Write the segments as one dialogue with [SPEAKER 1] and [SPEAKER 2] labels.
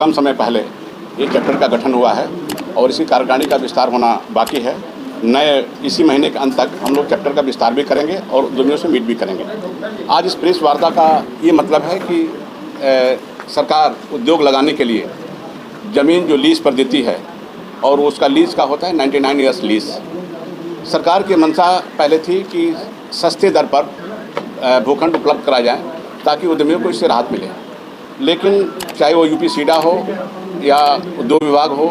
[SPEAKER 1] कम समय पहले एक चैप्टर का गठन हुआ है और इसकी कार्यकारिणी का विस्तार होना बाकी है। नए इसी महीने के अंत तक हम लोग चैप्टर का विस्तार भी करेंगे और उद्यमियों से मीट भी करेंगे। आज इस प्रेस वार्ता का ये मतलब है कि सरकार उद्योग लगाने के लिए ज़मीन जो लीज़ पर देती है और उसका लीज़ का होता है 99 ईयर्स लीज़। सरकार की मंशा पहले थी कि सस्ते दर पर भूखंड उपलब्ध कराए जाएँ ताकि उद्यमियों को इससे राहत मिले, लेकिन चाहे वो यूपी सीडा हो या उद्योग विभाग हो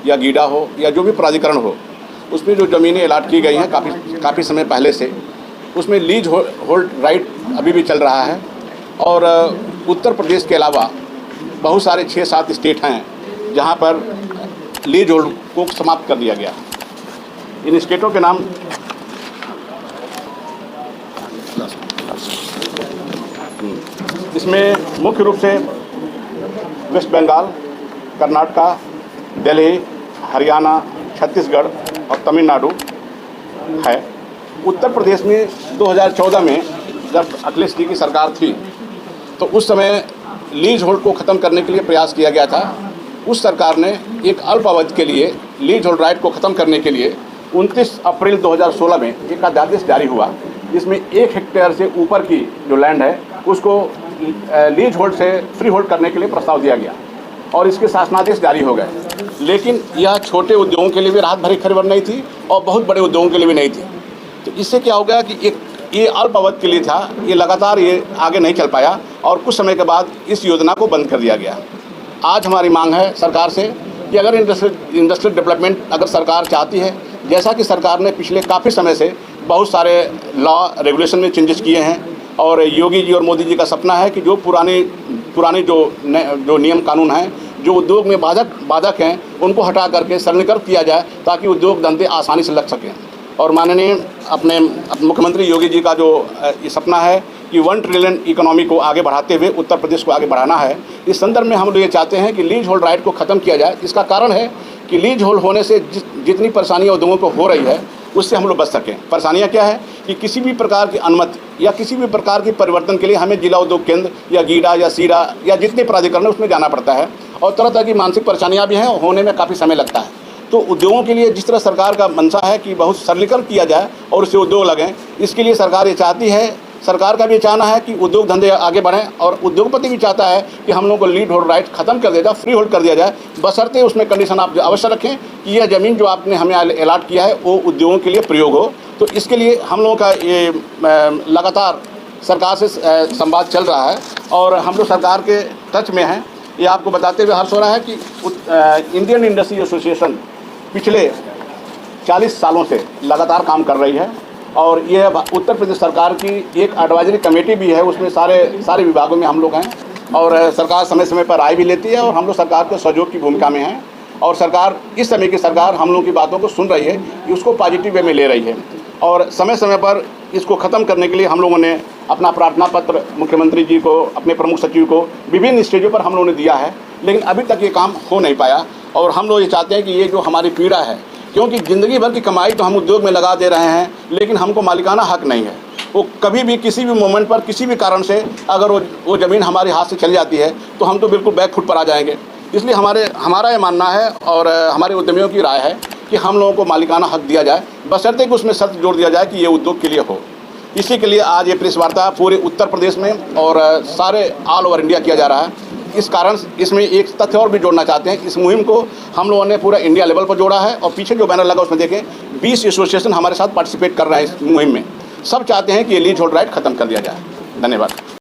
[SPEAKER 1] या गीडा हो या जो भी प्राधिकरण हो, उसमें जो ज़मीनें अलाट की गई हैं काफ़ी समय पहले से, उसमें लीज होल्ड राइट अभी भी चल रहा है। और उत्तर प्रदेश के अलावा बहुत सारे 6-7 स्टेट हैं जहां पर लीज होल्ड को समाप्त कर दिया गया। इन स्टेटों के नाम इसमें मुख्य रूप से वेस्ट बंगाल, कर्नाटका, दिल्ली, हरियाणा, छत्तीसगढ़ और तमिलनाडु है। उत्तर प्रदेश में 2014 में जब अखिलेश जी की सरकार थी तो उस समय लीज होल्ड को ख़त्म करने के लिए प्रयास किया गया था। उस सरकार ने एक अल्प अवधि के लिए लीज होल्ड राइट को ख़त्म करने के लिए 29 अप्रैल 2016 में एक अध्यादेश जारी हुआ, जिसमें 1 हेक्टेयर से ऊपर की जो लैंड है उसको लीज होल्ड से फ्री होल्ड करने के लिए प्रस्ताव दिया गया और इसके शासनादेश जारी हो गए। लेकिन यह छोटे उद्योगों के लिए भी राहत भरी खबर नहीं थी और बहुत बड़े उद्योगों के लिए भी नहीं थी। तो इससे क्या हो गया कि ये अल्प अवधि के लिए था, ये लगातार ये आगे नहीं चल पाया और कुछ समय के बाद इस योजना को बंद कर दिया गया। आज हमारी मांग है सरकार से कि अगर इंडस्ट्रियल डेवलपमेंट अगर सरकार चाहती है, जैसा कि सरकार ने पिछले काफ़ी समय से बहुत सारे लॉ रेगुलेशन में चेंजेस किए हैं और योगी जी और मोदी जी का सपना है कि जो पुराने जो नियम कानून हैं जो उद्योग में बाधक हैं उनको हटा करके सरलीकरण किया जाए ताकि उद्योग धंधे आसानी से लग सकें। और माननीय अपने मुख्यमंत्री योगी जी का जो ये सपना है कि 1 ट्रिलियन इकोनॉमी को आगे बढ़ाते हुए उत्तर प्रदेश को आगे बढ़ाना है, इस संदर्भ में हम लोग ये चाहते हैं कि लीज होल्ड राइट को ख़त्म किया जाए। इसका कारण है कि लीज होल्ड होने से जितनी परेशानियाँ उद्योगों को हो रही है उससे हम लोग बच सकें। परेशानियाँ क्या है कि किसी भी प्रकार की अनुमति या किसी भी प्रकार की परिवर्तन के लिए हमें जिला उद्योग केंद्र या गीडा या सीडा या जितने प्राधिकरण है उसमें जाना पड़ता है और तरह तरह की मानसिक परेशानियाँ भी हैं, होने में काफ़ी समय लगता है। तो उद्योगों के लिए जिस तरह सरकार का मंशा है कि बहुत सरलीकरण किया जाए और उससे उद्योग लगें, इसके लिए सरकार ये चाहती है, सरकार का भी चाहना है कि उद्योग धंधे आगे बढ़ें और उद्योगपति भी चाहता है कि हम लोगों को लीज होल्ड राइट ख़त्म कर दिया जाए, फ्री होल्ड कर दिया जाए, बशर्ते उसमें कंडीशन आप अवश्य रखें कि यह ज़मीन जो आपने हमें अलाट किया है वो उद्योगों के लिए प्रयोग हो। तो इसके लिए हम लोगों का ये लगातार सरकार से संवाद चल रहा है और हम लोग सरकार के टच में हैं। ये आपको बताते हुए हर्ष हो रहा है कि इंडियन इंडस्ट्री एसोसिएशन पिछले 40 सालों से लगातार काम कर रही है और ये उत्तर प्रदेश सरकार की एक एडवाइजरी कमेटी भी है, उसमें सारे विभागों में हम लोग हैं और सरकार समय समय पर राय भी लेती है और हम लोग सरकार के सहयोग की भूमिका में हैं और सरकार इस समय की सरकार हम लोगों की बातों को सुन रही है कि उसको पॉजिटिव वे में ले रही है और समय समय पर इसको ख़त्म करने के लिए हम लोगों ने अपना प्रार्थना पत्र मुख्यमंत्री जी को, अपने प्रमुख सचिव को विभिन्न स्टेजों पर हम लोगों ने दिया है, लेकिन अभी तक ये काम हो नहीं पाया। और हम लोग ये चाहते हैं कि ये जो हमारी पीड़ा है, क्योंकि ज़िंदगी भर की कमाई तो हम उद्योग में लगा दे रहे हैं लेकिन हमको मालिकाना हक नहीं है। वो कभी भी किसी भी मोमेंट पर किसी भी कारण से अगर वो ज़मीन हमारे हाथ से चली जाती है तो हम तो बिल्कुल बैक फुट पर आ जाएंगे। इसलिए हमारा ये मानना है और हमारे उद्यमियों की राय है कि हम लोगों को मालिकाना हक दिया जाए, बशर्ते कि उसमें शर्त जोड़ दिया जाए कि ये उद्योग के लिए हो। इसी के लिए आज ये प्रेस वार्ता पूरे उत्तर प्रदेश में और सारे ऑल ओवर इंडिया किया जा रहा है। इस कारण इसमें एक तथ्य और भी जोड़ना चाहते हैं, इस मुहिम को हम लोगों ने पूरा इंडिया लेवल पर जोड़ा है और पीछे जो बैनर लगा उसमें देखें 20 एसोसिएशन हमारे साथ पार्टिसिपेट कर रहे हैं इस मुहिम में। सब चाहते हैं कि ये लीज होल्ड राइट ख़त्म कर दिया जाए। धन्यवाद।